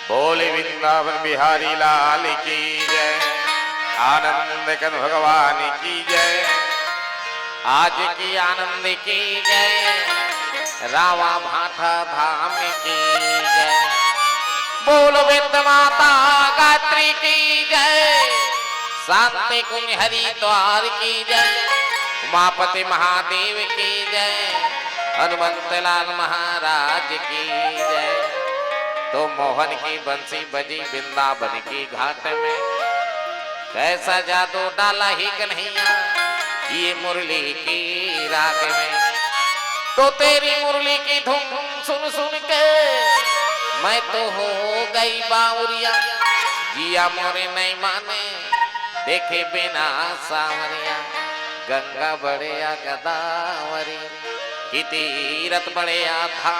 बोले वृंदावन बिहारी लाल की जय, आनंद कन भगवान की जय, आज की आनंद की जय, रावा भाटा धाम की जय। बोल वेद माता गायत्री की जय, शांति कुंज हरिद्वार की जय, उमापति महादेव की जय, हनुमंत लाल महाराज की जय। तो मोहन की बंसी बजी वृंदावन की घाट में, कैसा जादू डाला ही कन्हैया ये मुरली की राग में। तो तेरी मुरली की धुन सुन सुन के मैं तो हो गई बाउरिया, जिया मोरे नहीं माने देखे बिना सावरिया। गंगा बड़िया गदावरी की तीरथ बड़िया था,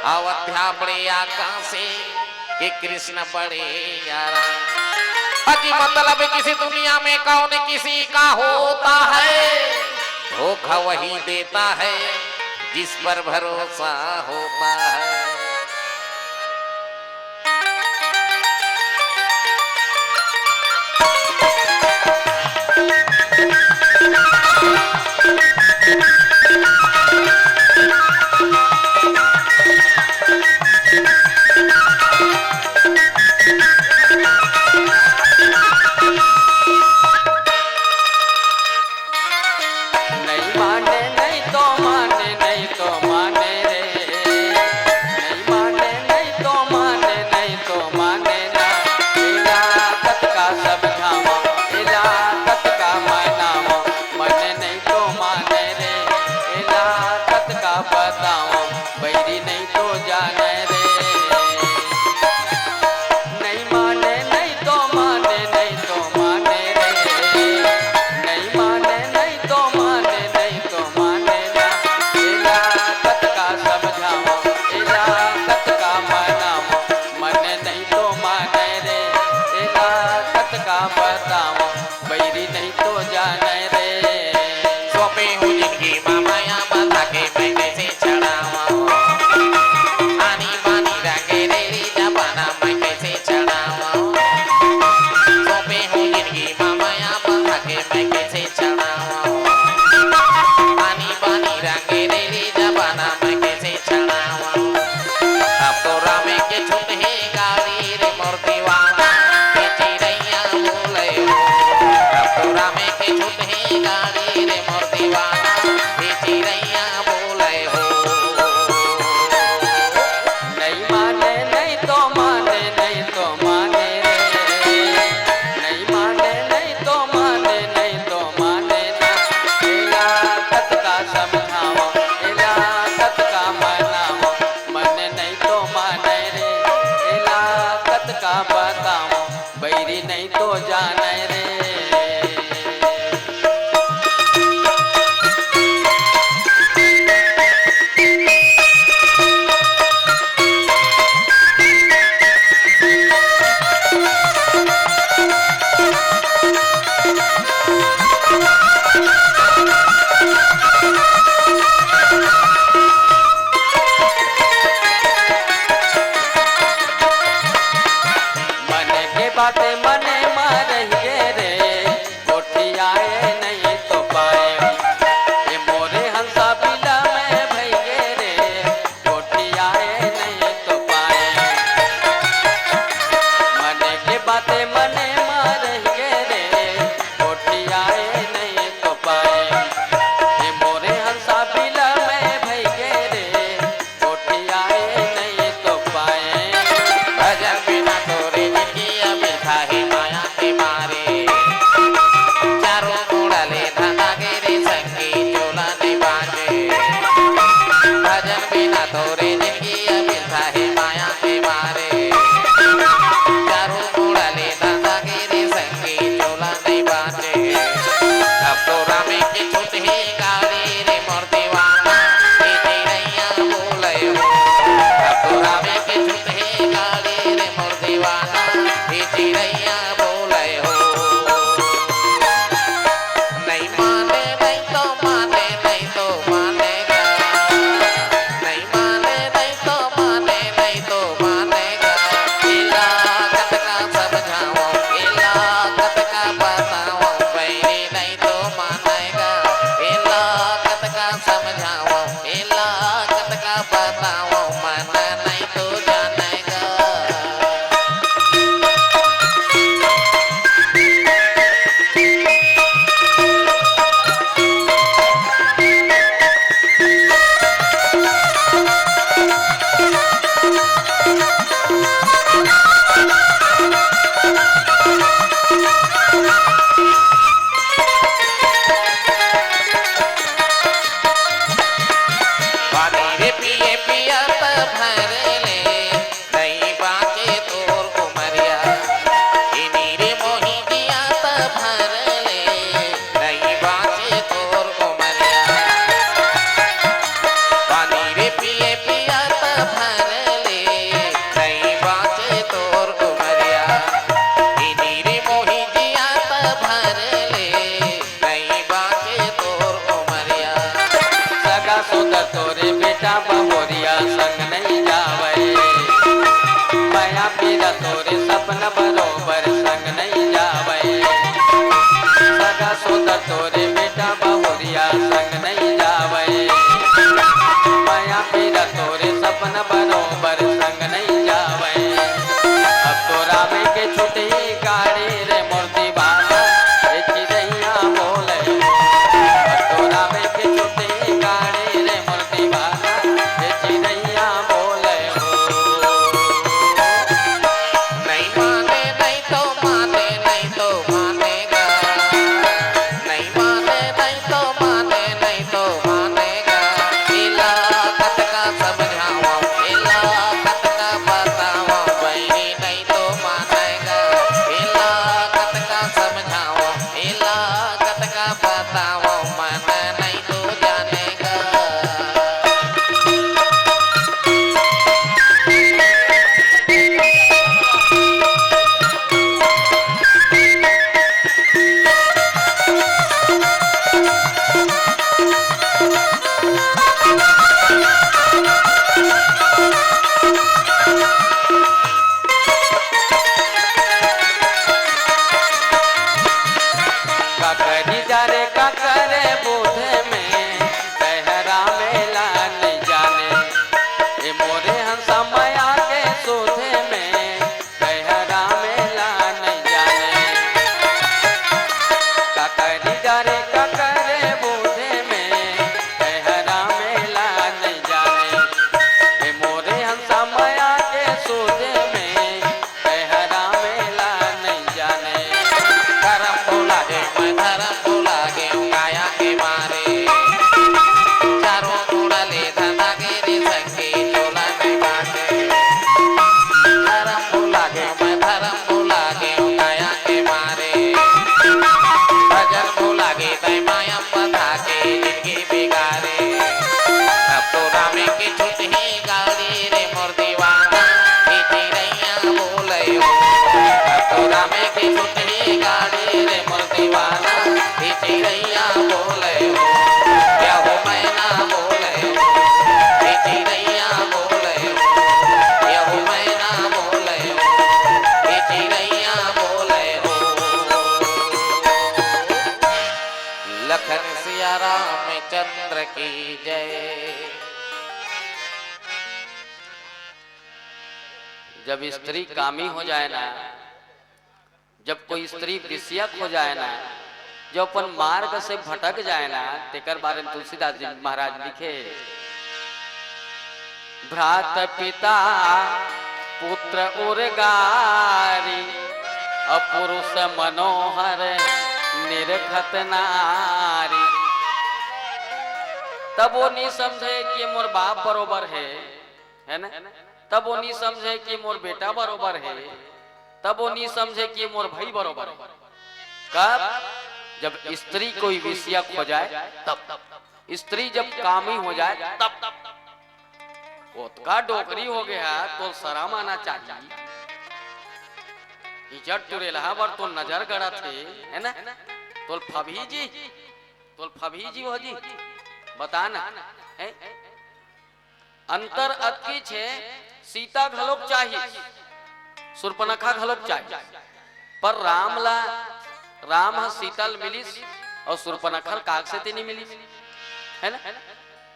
अवध्या बड़िया काशी कि कृष्ण बड़िया राम। अजी मतलब किसी दुनिया में कौन किसी का होता है, धोखा वही देता है जिस पर भरोसा होता है। तोरे सपना बरोबर संग नहीं जावे, सगा सोदर तोरे बेटा बहुरिया संग नहीं जावे, माया पीरा तोरे सपना बरोबर संग नहीं जावे। अब तोरा में के छुटी गाड़ी रे मूर्ति बाबा ए चिड़ैया बोले, अब तोरा में के छुटी गाड़ी रे मूर्ति बाबा ए चिड़ैया बोले हो। नहीं माने नहीं तो माने नहीं तो मानेगा, नहीं माने नहीं तो माने नहीं तो मानेगा। इलाकत का समझावा, इलाकत का बतावा, बहनी नहीं तो मानेगा। इलाकत का समझावा, इलाकत का बतावा, मन नहीं तो जानेगा। काकरी जारे काकरे बूढ़े में कहरा मेला नहीं जाने, ए मोरे हंसा माया के सोधे में कहरा मेला नहीं जाने। काकरी जारे काकरे बूढ़े में कहरा मेला नहीं जाने, ए मोरे हंसा माया के सोधे में कहरा मेला नहीं जाने। धर्म भुला गए मैं धर्म भुला गए काया के मारे, चारों उड़ले धंधा गिरी संगे चोला में बाटे। धर्म भुला गए मैं धर्म भुला गए काया के मारे, भजन भुला गए तय माया बता के जिंदगी बिगाड़े। अब तो रामे की छुट ही गाड़ी रे मोर दीवाना ही चिड़ैया बोले हो। अब तो रामे की छुट ही गाड़ी रे मोर दीवाना ही चिड़ैया बोले हो। क्या हो मैना बोले हो, ही चिड़ैया बोले हो। क्या हो मैना बोले हो, ही चिड़ैया बोले हो। लखन सिया रामचंद्र की जय। जब स्त्री कामी हो जाए ना, जब कोई स्त्री विषयक हो जाए ना, जो अपन मार्ग से भटक जाए ना, तेकर बारे में तुलसीदास जी महाराज लिखे, भ्रात पिता पुत्र उर्गारी अपुरुष मनोहर निरखत नारी। तब वो नहीं समझे कि मोर बाप बरोबर है ना, तब वो नहीं समझे कि मोर बेटा बरोबर है, तब वो नहीं समझे कि मोर भाई बरोबर है। कब? जब स्त्री कोई विषयक हो जाए तब, स्त्री जब कामी हो जाए तब। ओतका डोकरी हो गया तो शर्म आना चाहिए। इज्जत टुरे लहावर तो नजर गड़ा थे है ना, तोल फभी जी हो जी बताना है। अंतर अतकी छे सीता घलोक चाहिए, सुर्पनखा घलोक चाहिए, पर राम सीतल मिलिस और सुर्पनखा काग से तीनी मिली है ना,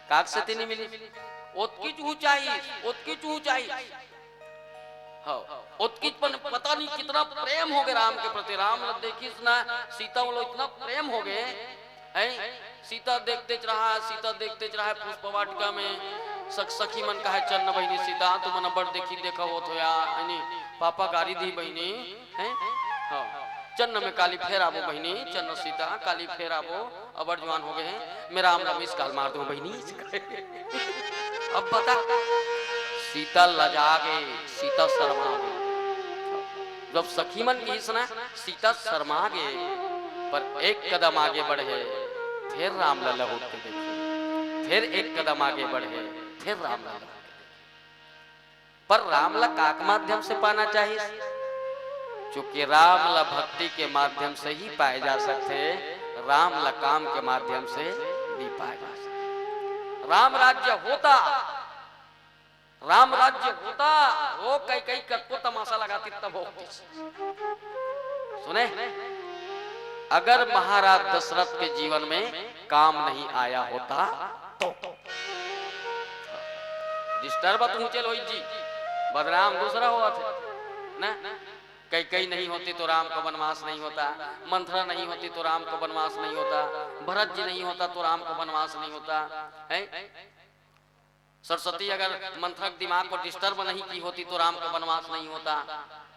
काग से तीनी मिली। ओतकी चूह चाहिए हाँ, ओतकी पता नहीं कितना प्रेम हो गया राम के प्रति। राम देखी इतना सीता वालों इतना प्रेम हो गए है। सीता देखते रहा पुष्प वाटिका में सखी मन कहा चन्न बहनी सीता तुम मन बड़ देखी देखा हो तो यार पापा गाड़ी दी बहनी है। हाँ, चन्न में काली फेर आवो बहनी, चन्न सीता काली फेर आवो, अबर जवान हो गए हैं, मेरा राम रमेश काल मार दो बहनी। अब बता, सीता लजा गए, सीता शर्मा गए। जब सखी मन की सुना सीता शर्मा गए, पर एक कदम आगे बढ़े फिर राम लला उठ के देखे, फिर एक कदम आगे बढ़े फिर राम लला। पर रामला काक माध्यम से पाना चाहिए, क्योंकि रामला भक्ति के माध्यम से ही पाए जा सकते, रामला काम के माध्यम से नहीं पाए जा सकते। राम राज्य होता, राम राज्य होता वो कई कई को तमाशा लगाती तब होती। सुने, अगर महाराज दशरथ के जीवन में काम नहीं आया होता तो डिस्टर्ब पहुंचे लोहित जी, बदनाम दूसरा हुआ थे ना। कई नहीं होती तो राम का वनवास नहीं होता, मंथरा नहीं होती तो राम का वनवास नहीं होता, भरत जी नहीं होता तो राम का वनवास नहीं होता है। सरस्वती अगर मंथरक दिमाग को डिस्टर्ब नहीं की होती तो राम का वनवास नहीं होता,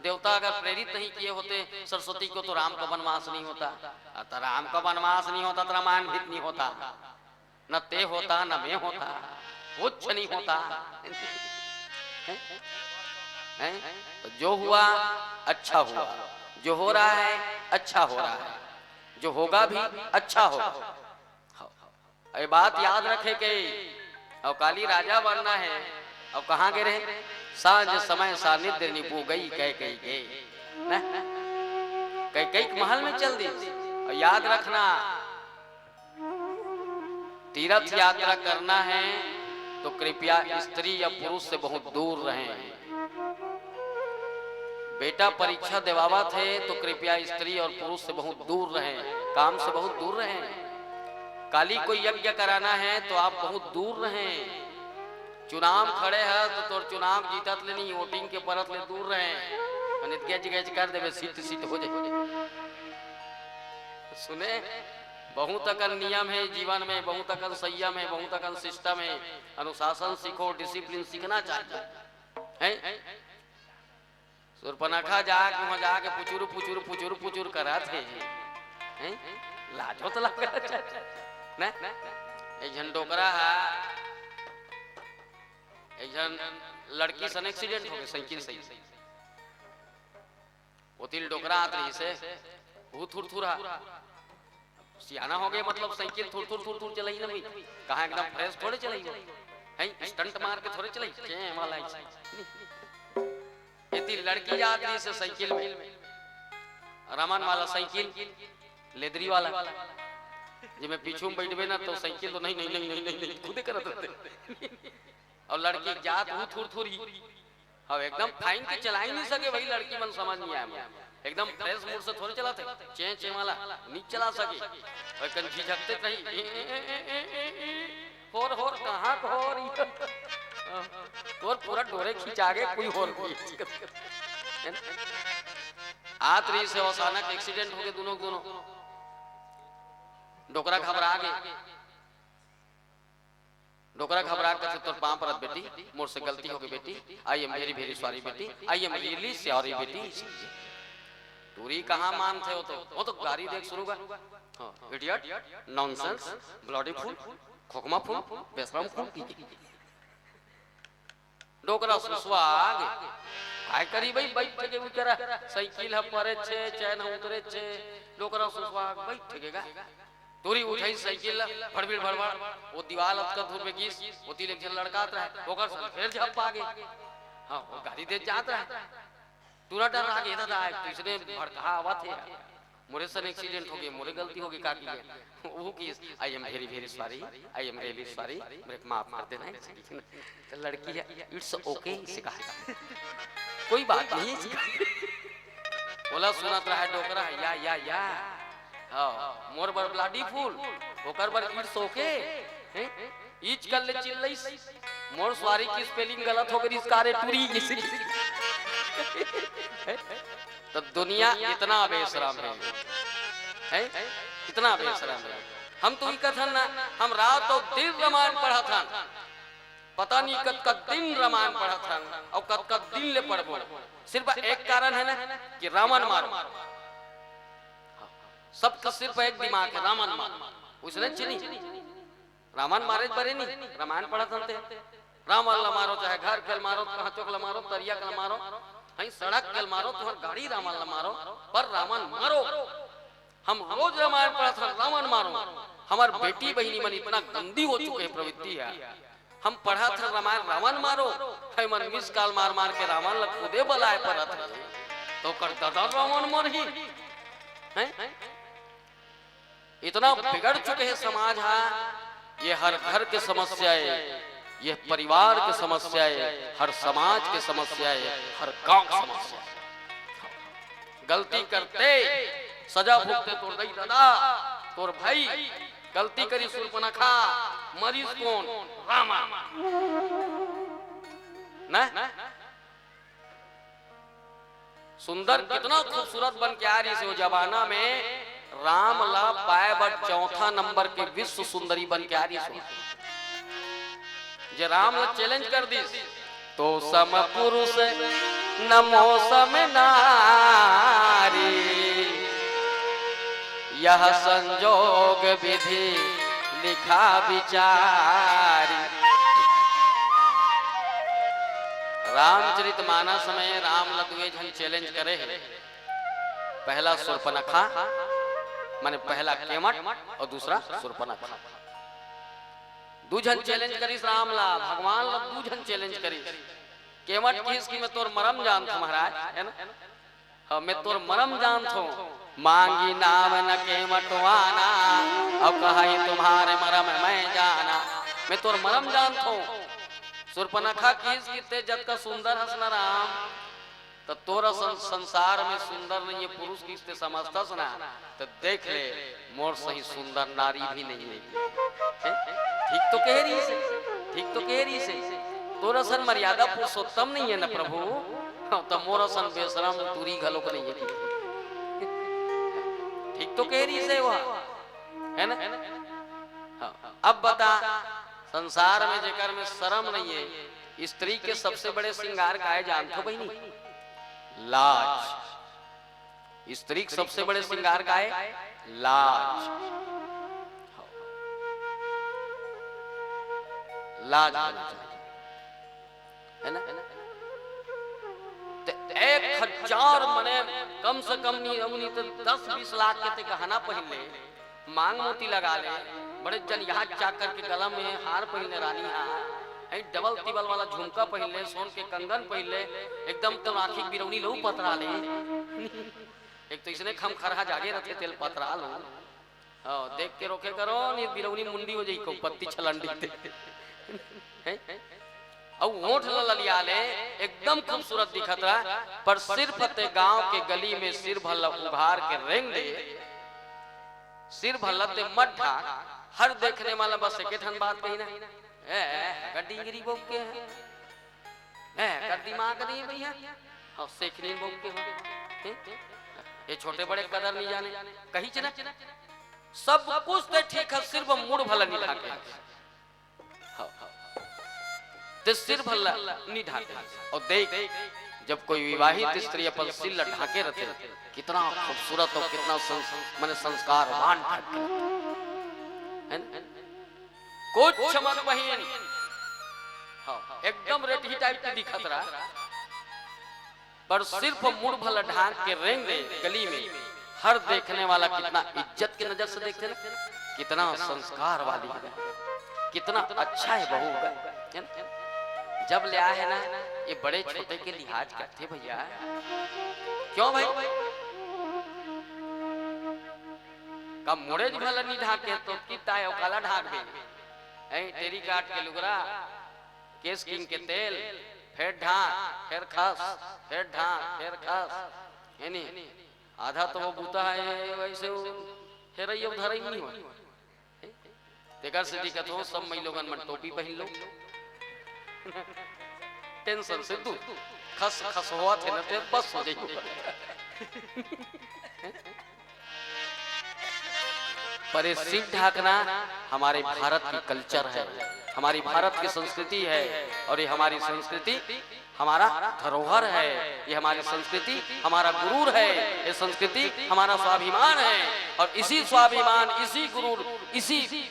देवता अगर प्रेरित नहीं किए होते सरस्वती को तो राम का वनवास नहीं होता। तो राम का वनवास नहीं होता तो रामायण भी नहीं होता, न ते होता न मैं होता, कुछ नहीं होता है? तो जो हुआ अच्छा हुआ, जो हो रहा है अच्छा हो रहा है, जो होगा भी अच्छा होगा। ये बात याद रखे कि और काली राजा बनना है। और कहाँ गिरे, साँझ समय सानिध्य निभू गई कह कही गई ना, कई कई महल में चल दी। और याद रखना, तीर्थ यात्रा करना है तो कृपया स्त्री या पुरुष से बहुत दूर रहें। बेटा परीक्षा देवावा थे तो कृपया स्त्री और पुरुष से बहुत दूर रहें, काम से बहुत दूर रहें। काली को यज्ञ कराना है तो आप बहुत दूर रहें। चुनाव खड़े है तो चुनाव जीतत ले नहीं, वोटिंग के परत ले दूर रहें। अनित गेज कर देवे सीट हो जाए। सुने, बहुत अकन नियम है जीवन में, बहुत अकन संयम है, बहुत अकन सिस्टम है। अनुशासन सीखो, डिसिप्लिन सीखना चाहिए है। सुरपनखा जाके वहां जाके पुचुर करा थे, लाजो तो लगा ना। एक जन डोकरा है, एक जन लड़की सन एक्सीडेंट हो गया साइकिल से, वो तिल डोकरा आत रही से बहुत थुरथुरा सियाना हो गए, मतलब साइकिल थुर चलाई ना भाई, कहाँ एकदम फ्रेश थोड़े चलाई है, स्टंट मार के थोड़े चलाई के वाला इतनी लड़की जात रही से साइकिल में, रमन वाला साइकिल लेदरी वाला, जब मैं पीछू में बैठबे ना तो साइकिल तो नहीं खुदे करत रहते। और लड़की जात हूँ थुर अब एकदम फाइन के चला ही नहीं सके, वही लड़की मन समझ नहीं आया, एकदम फ्रेश मूड से थोड़े चलाते, चे वाला नहीं चला सके। और कन झिझकते रही, होर कहाँ होर पूरा डोरे खिंचा के कोई होर आत रही से अचानक एक्सीडेंट हो गए दोनों। डोकरा घबरा गए, डोकरा घबरा कर तोर पांव परत बेटी, मोर से गलती हो गई बेटी, I am very very sorry बेटी, आई एम रियली सॉरी बेटी। दूरी कहाँ मानते हो, वो तो गाड़ी देख शुरू कर इडियट, नॉनसेंस, ब्लडी फूल, खोखमा फूल, बेशरम फूल। डोकरा सुसवाग काय करी भाई, बैठ के उतरा साइकिल ह परे छे चैन उतरे छे, डोकरा सुसवाग बैठ ठेकेगा। दूरी उठाई साइकिल फड़बिड़ भड़बड़, वो दीवार अटकत धूर में गिस, वो तिल एक जन लड़कात रहे, ओकर सन फिर झप आगे। हां वो गाड़ी दे जात रहे, पूरा डर आगे दादा किसने भड़का आवा थे, मोरे सन एक्सीडेंट हो गए, मोरे गलती हो गई का की वो की I am very very sorry, I am really sorry, मेरे को माफ कर देना। तो लड़की है इट्स ओके इसे कहा, कोई बात नहीं बोला। सुनत रहा डोकरा या हाँ मोर बर ब्लडी फूल, ओकर बर इट्स ओके ईच कर ले चिल्लई, मोर सॉरी की स्पेलिंग गलत हो गई, इसकारे टूरी इसी। तो दुनिया इतना बेशरम है, इतना बेशरम है। हम तो ही कथन ना, हम रात और दिन रामायण पढ़ा था, पता नहीं कद दिन रामायण पढ़ा था और कद दिन ले पढ़बो। सिर्फ एक कारण है ना कि रावण मारो, सबका सिर्फ एक दिमाग है, रावण मारो। उसने चिनी रावण मारे बरे नहीं, रामायण पढ़ा था रावण ला मारो, चाहे घर के मारो, कहाँ चौक ला मारो, तरिया के मारो, कहीं सड़क के मारो, तुम्हारी गाड़ी रावण ला मारो, पर रावण मारो। हम रोज रामायण पढ़ा था, रावण मारो। हमार बेटी बहनी मन इतना गंदी हो चुके हैं प्रवृत्ति है, हम पढ़ा था रामायण रावण मारो, है मन मिस काल मार मार के रावण ला खुदे बलाए परत है, तो कर दादा रावण मर ही है। इतना बिगड़ चुके हैं समाज है, ये हर घर की समस्या है। यह परिवार की समस्या है, हर समाज की समस्या है, हर गांव की समस्या है। गलती करते सजा भुगते तोर दई दादा तोर भाई, गलती करी शूर्पणखा, मरीज कौन? रामा ना? सुंदर कितना खूबसूरत बन के आ रही से वो जमाना में राम ला पाए बट चौथा नंबर के विश्व सुंदरी बन के आ रही से जे राम ला चैलेंज कर दी तो सम पुरुष नमो सम नारी, यह संजोग विधि लिखा विचारी। रामचरितमानस में राम लदुए जन चैलेंज करे है, पहला शूर्पणखा माने पहला केवट और दूसरा शूर्पणखा, दूजन चैलेंज करी राम ला, भगवान ला दूजन चैलेंज करी। केवट किस की मैं तोर मरम जानत हूं महाराज, है ना? हाँ मैं तोर मरम जानत हूं, मांगी नाम न केवटवाना, अब कहा तुम्हारे मरम मैं जाना, मैं तोर मरम जानत हूं। शूर्पणखा किस कीते जब का सुंदर हसना राम, तो तोरा संसार में सुंदर नहीं है पुरुष किसते समझता सुना, तो देख ले मोर सही सुंदर नारी भी नहीं है। ठीक तो कह रही से, ठीक तो कह रही से, तोरा सन मर्यादा पुरुषोत्तम नहीं है ना प्रभु, तो मोरा सन बेशरम तुरी घलोक नहीं है। ठीक तो कह रही से वह, है ना? अब बता संसार में जेकर में शर्म नहीं है, स्त्री के सबसे बड़े श्रृंगार का है जानते हो बहनी? लाज। स्त्री के सबसे बड़े श्रृंगार का है लाज। लाज है ना? 1000 मने कम से कम नहीं तो 10-20 लाख के गहना पहन ले, मांग मोती लगा ले, बड़े जन यहाँ जाकर के गला में हार पहने रानी हार, डबल तिबल वाला झुमका पहन ले, सोन के कंगन पहन ले, एकदम तो आँखी बिरौनी लहू पतरा ले। एक तो इसने खम खरहा जागे रखे तेल पतरा लो, देख के रोके करो नहीं बिरौनी मुंडी हो जाई को पत्ती छलंडी और वोट लिया ले, एकदम खूबसूरत दिखत रहा, पर सिर्फ ते गांव के गली में सिर भल्ला उघार के रेंग दे, सिर भल्ला ते मत ढाक, हर देखने वाला बस एक ठन बात कही ना, डिंगरी बोक के है, कर दिमाग नहीं भैया, और सेखनी बोक के हो, ये छोटे बड़े कदर नहीं जाने, कहीं चना सब कुछ तो ठीक है, सिर्फ मुड़ भला नहीं ढाके, ते सिर भला नहीं ढाके। और देख जब कोई विवाहित स्त्री अपन सिर ढाके रहते, कितना खूबसूरत और कितना माने संस्कारवान कुछ चमक बहन, एकदम रेडी टाइप की दिखत रहा, पर सिर्फ मुड़ भला ढाक के रेंग दे गली में, हर देखने वाला कितना इज्जत की नजर से देखते ना, कितना संस्कार वाली है, कितना अच्छा है बहू। जब ले आए है ना ये बड़े छोटे के लिहाज करते भैया, क्यों भाई? कब मुड़े भला नहीं ढाके तो कितना है काला ढाक दे, टेरी काट के लुगरा, केस किंग के तेल, फिर ढाक, फिर खस, फिर ढाक, फिर खस, है नहीं? आधा तो वो बूता है वैसे फिर ये उधर ही नहीं हो, तेकर से दिक्कत हो सब मई लोगन में टोपी पहन लो, टेंशन से दूर, खस खस हुआ थे ना तो बस हो जाएगी। पर सिर ढाकना हमारे भारत की कल्चर है, हमारी भारत की संस्कृति है, और ये हमारी संस्कृति हमारा धरोहर है, ये हमारी संस्कृति हमारा गुरूर है, ये संस्कृति हमारा स्वाभिमान है, और इसी स्वाभिमान, इसी गुरूर, इसी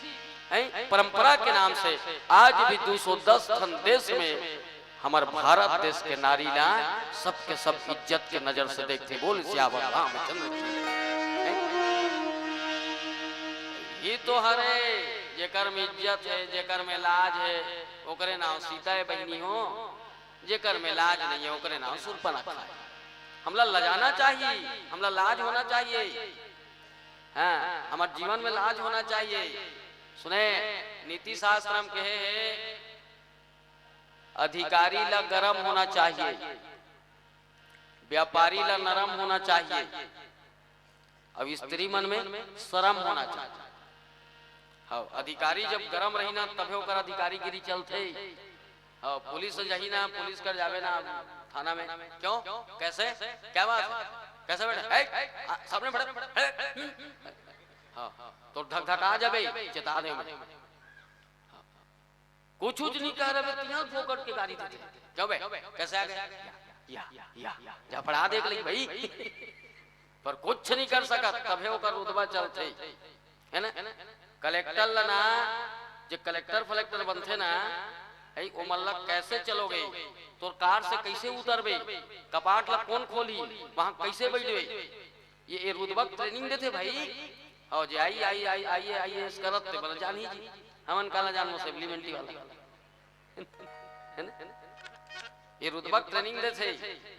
परंपरा के नाम से आज भी 210 देश में हमारे भारत देश के नारी ना सबके सब इज्जत के नजर से देखते, बोल सियावर रामचंद्र ये तो हरे जेकर में इज्जत है, जेकर में लाज है, ओकरे नाम सीता है बहनी हो, जेकर में लाज नहीं है ओकरे नाम शूर्पणखा है। हमला लजाना चाहिए, हमला लाज होना चाहिए, हाँ हमारे जीवन में लाज होना चाहिए। सुने नीति शास्त्र में कहे है अधिकारी ला गरम होना चाहिए, व्यापारी ला नरम होना चाहिए, अब स्त्री मन में शर्म होना चाहिए। हाँ, अधिकारी जब गरम रही ना तबे ओकर अधिकारी गिरी चलते। हाँ, पुलिस जही ना, पुलिस कर जावे ना थाना में, क्यों कैसे क्या बात है? कैसे बैठे सामने बैठे, हाँ तो धक धक आ जाबे चेता दे में, कुछ नहीं कह रहे तिया फोकट के गाड़ी देते जाओ बे कैसे आ गए या झपड़ा देख ली भाई, पर कुछ नहीं कर सका तबे ओकर रुतबा चलते है ना। कलेक्टर ला ना जो कलेक्टर फलेक्टर बनते ना है ओ मल्लक कैसे चलोगे, तो कार से कैसे उतरबे, कपाट ला कौन खोली, वहां कैसे बैठबे, ये रुतबा ट्रेनिंग देते भाई। और जे आई करत ते बोला जानी जी हमन काला जानो सप्लीमेंट्री वाला है ना, ये रुतबा ट्रेनिंग देते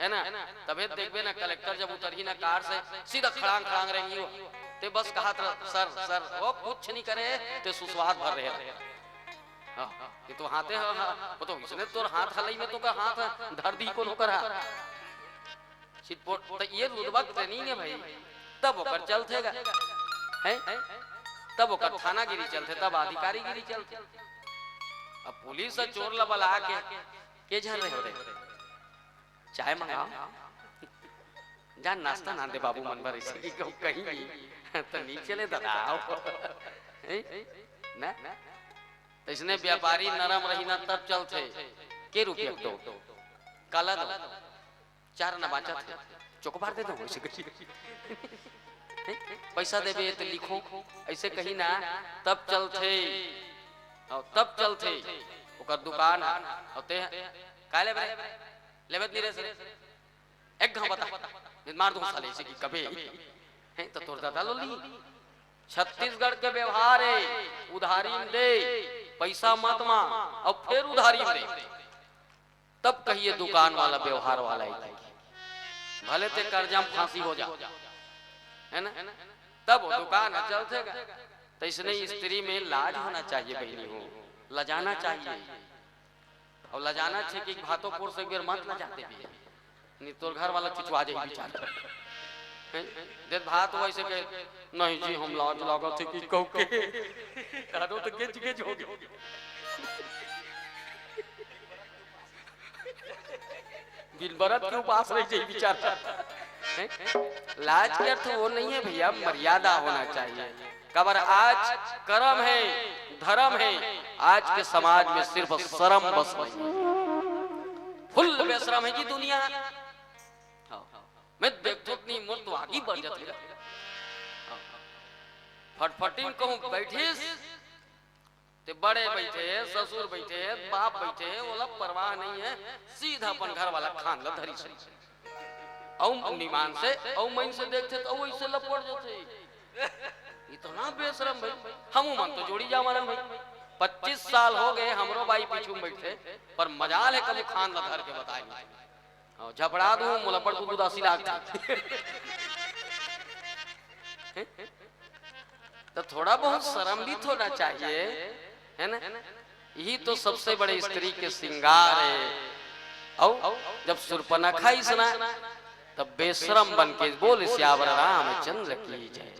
है ना। तबे देखबे ना कलेक्टर जब उतरही ना कार से सीधा खड़ांग खड़ांग रहेंगी वो, ते बस कहा सर सर वो कुछ नहीं करे ते सुस्वाद भर रहे। हाँ, ये तो हाथे वो तो इसने तो हाथ हलाई में तो का हाथ धर दी को नौकर चिटपोट, तो ये रुतबा ट्रेनिंग है भाई, तब ओकर चलतेगा है, तब ओकर थानागिरी चलते, तब अधिकारीगिरी चलते। अब पुलिस चोर ला बला के झर रहे हो रे, चाय मंगाओ जान नाश्ता ना दे बाबू मन भर इसी को कहीं तो नीचे ले दबाओ ना। तो इसने व्यापारी नरम रही ना तब चलते के रुपये तो काला दो चार ना बाचा थे चौकबार दे दो पैसा देबे तो लिखो ऐसे कहीं ना तब चलते, और तब चलते ओकर दुकान होते का लेबे नहीं रे सर एक घाव बता मार दो साले से की कभी है तो तोर दादा लोली। छत्तीसगढ़ के व्यवहार है उधारी में दे पैसा मत मांग और फिर उधारी में दे, तब कहिए दुकान वाला व्यवहार वाला ही, भले ते कर्जा में फांसी हो जा है ना, तब वो दुकान चलते। तो इसने स्त्री में लाज होना चाहिए बहनी हो, लजाना चाहिए, और लजाना चाहिए कि भातोपुर से बेर मत लजाते भी नहीं तो घर वाला चिचवा जाए बेचारा दे भात वैसे के नहीं जी हम लाज लागत है कि कहू के कादो तो गेज गेज हो गए बिन बरत के उपास रह जाए बेचारा। लाज के अर्थ वो नहीं है भैया, मर्यादा होना चाहिए। कबर आज कर्म है धर्म है, आज के समाज में सिर्फ शर्म बस नहीं, फुल बेशरम है जी दुनिया। मैं देखतो इतनी मूर्त आगे बढ़ जाती है, फटफटिंग कहूं बैठीस ते बड़े बैठे ससुर बैठे बाप बैठे ओला परवाह नहीं है, सीधा अपन घर वाला खान ला धरी से औ निमान से औ मन से देखते तो वैसे लपड़ जाते। इतना बेशरम भाई, हम मन तो जोड़ी जा मारन भाई 25 साल हो गए हमरो बाई पीछू में बैठे, पर मजाल है कभी खान ला धर के बताएंगे और झपड़ा दूं मुलपड़ को उदासी लागती तो थोड़ा बहुत शर्म भी होना चाहिए है ना। यही तो सबसे बड़े स्त्री के श्रृंगार है। और जब सुर्पनखा इसना तब बेशरम बन के बोल श्यावर रामचंद्र की जय।